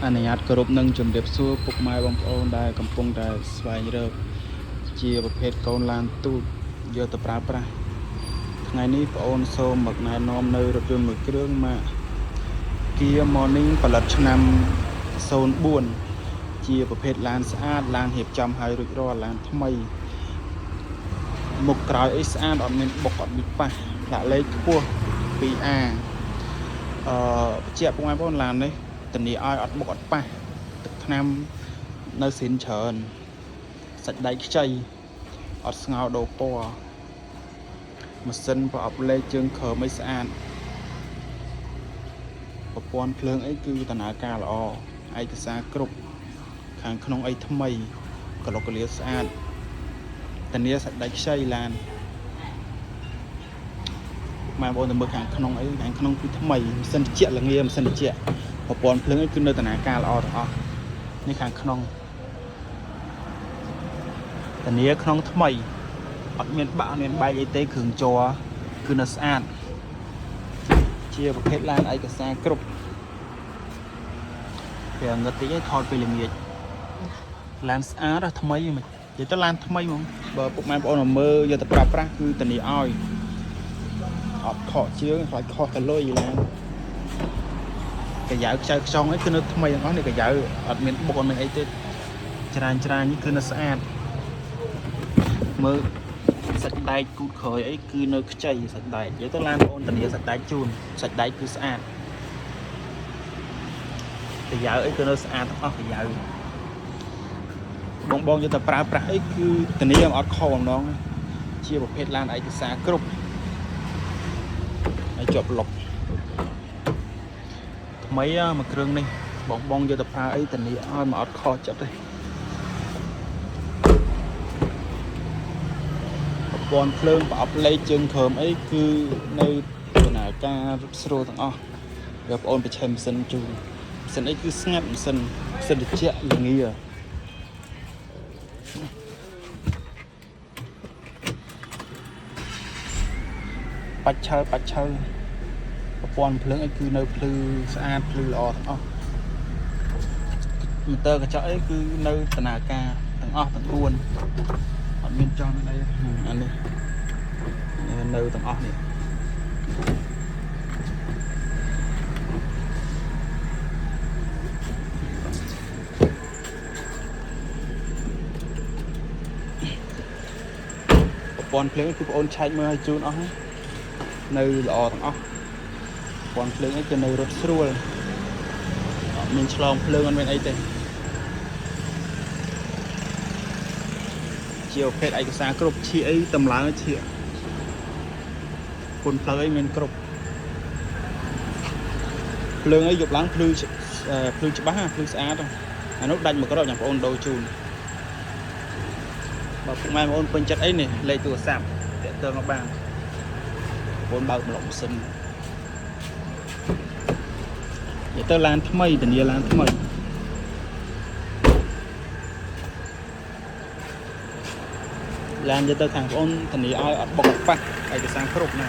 អនុញ្ញាតគោរពនឹងជំរាបសួរពុកម៉ែបងប្អូនដែលកំពុងតែស្វែងរកជាប្រភេទកូនឡានទូកយកទៅប្រើប្រាស់ថ្ងៃនេះបងអូនសូមមកណែនាំនៅរថយន្តមួយគ្រឿងម៉ាក Kia Morning ផលិតឆ្នាំ04ជាប្រភេទឡានស្អាតឡានរៀបចំហើយរួចរាល់ឡានថ្មីមុខក្រោយអីស្អាតអត់មានបុកអត់មានប៉ះដាក់លេខខ្ពស់ 2A បញ្ជាក់ពុកម៉ែបងប្អូនឡាននេះធានាឲ្យអត់បុកអត់ប៉ះទឹកថ្នាំនៅស្រីនច្រើនសាច់ដៃខ្ចីអត់ស្ងោរដូរពណ៌ម៉ាស៊ីនប្រអប់លេខជើងក្រោមអីស្អាតប្រព័ន្ធភ្លើងអីគឺដំណើរការល្អឯកសារគ្រប់ខាងក្នុងអីថ្មីក្លុកក្លៀស្អាតធានាសាច់ដៃខ្ចីឡានម៉ែបងប្អូនទៅមើលខាងក្នុងអីខាងក្នុងគឺថ្មីម៉ាស៊ីនត្រជាក់ល្ងាម៉ាស៊ីនត្រជាក់ប្រព័ន្ធភ្លើងអីគឺនៅដំណើរការល្អទាំងអស់នេះខាងក្នុងធានាក្នុងថ្មីអត់មានបាក់អត់មានបែកអីទេគ្រឿងជ័រគឺនៅស្អាតជាប្រភេទឡានឯកសារគ្រប់ពេលងឹតតិចឯងថតពេលល្ងាចឡានស្អាតថ្មីមិននិយាយទៅឡានថ្មីហ្មងបើពុកម៉ែបងប្អូនមើលយកទៅប្រើប្រាស់គឺធានាឲ្យអត់ខកជើងខ្លាចខុសទៅលុយឡានកាយ៉ៅខ្ចៅខ្ចង់អីគឺនៅថ្មីទាំងអស់នេះកាយ៉ៅអត់មានបុកអត់មានអីទេច្រើននេះគឺនៅស្អាតមើលសាច់ដែកគូតក្រោយអីគឺនៅខ្ចីសាច់ដែកនិយាយទៅឡានបងប្អូនធានាសាច់ដែកជូនសាច់ដែកគឺស្អាតកាយ៉ៅអីគឺនៅស្អាតទាំងអស់កាយ៉ៅបងយកទៅប្រើប្រាស់អីគឺធានាអត់ខុសអំណងជាប្រភេទឡានឯកសារគ្រប់ហើយជាប់លុកថ្មីមួយគ្រឿងនេះបងយកទៅប្រើអីធានាឲ្យមកអត់ខុសចិត្តទេប្រព័ន្ធភ្លើងប្រអប់លេខជើងក្រោមអីគឺនៅដំណើរការរត់ស្រួលទាំងអស់បើបងអូនបញ្ឆេះម៉ាស៊ីនជូនម៉ាស៊ីនអីគឺស្ងាត់ម៉ាស៊ីនត្រជាក់ល្ងាបាច់ឆើប្រព័ន្ធភ្លើងអីគឺនៅភ្លឺស្អាតភ្លឺល្អទាំងអស់ម៉ូទ័រកញ្ចក់អីគឺនៅដំណើរការទាំងអស់ទាំង4អត់មានចង់អីអានេះនៅទាំងអស់នេះប្រព័ន្ធភ្លើងគឺបងអូនឆែកមើលឲ្យជូនអស់នៅល្អទាំងអស់ប្រព័ន្ធភ្លើងអីគឺនៅរត់ស្រួលអត់មានឆ្លងភ្លើងអត់មានអីទេជាប្រភេទឯកសារគ្រប់ឈៀអីតម្លើងឈៀគុណផ្លូវអីមានគ្រប់ភ្លើងអីយប់ឡើងភ្លឺច្បាស់ភ្លឺស្អាតអានោះដាច់មកក្រោយចាំបងអូនដូរជូនបើពុកម៉ែបងអូនពេញចិត្តអីនេះលេខទូរស័ព្ទតាក់ទងមកបានបងបើកប្លុកម៉ាស៊ីននិយាយទៅឡានថ្មីធានាឡានថ្មីឡាននិយាយទៅខាងបងអូនធានាឲ្យអត់បុកអត់ប៉ះឯកសារគ្រប់ណា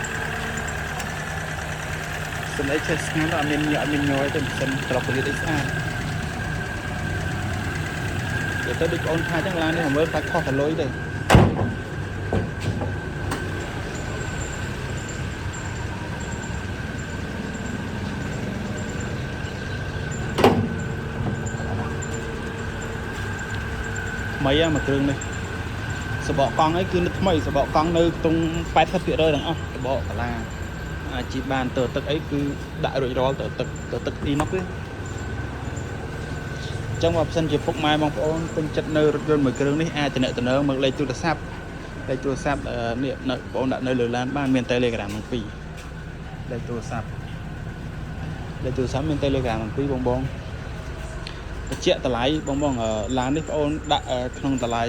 សិនអីចេះស្ងាត់អត់មានញ័រអត់មានញ័រទេសិនក្លុកក្លៀតអីស្អាតនិយាយទៅដូចបងអូនថាចឹងឡាននេះមើលថាខុសតែលុយទេថ្មីមួយគ្រឿងនេះសបកកង់អីគឺនៅថ្មីសបកកង់នៅក្នុង 80% ទាំងអស់សបកកាឡាអាចជីបានទៅទឹកអីគឺដាក់រួចរាល់ទៅទឹកទីនោះទេអញ្ចឹងបើសិនជាពុកម៉ែបងប្អូនពេញចិត្តនៅរថយន្តមួយគ្រឿងនេះអាចតំណែងមកលេខទូរស័ព្ទនេះនៅបងប្អូនដាក់នៅលើឡានបានមាន Telegram ទាំងពីរលេខទូរស័ព្ទមាន Telegram ទាំងពីរបងបញ្ជាក់តម្លៃបងឡាននេះបងអូនដាក់ក្នុងតម្លៃ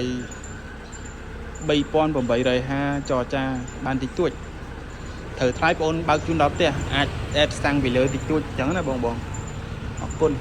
3850 ចរចាបានតិចតួចត្រូវថ្លៃបងអូនបើកជូនដល់ផ្ទះអាចអេតស្តាំងពីលើតិចតួចអញ្ចឹងណាបងអរគុណ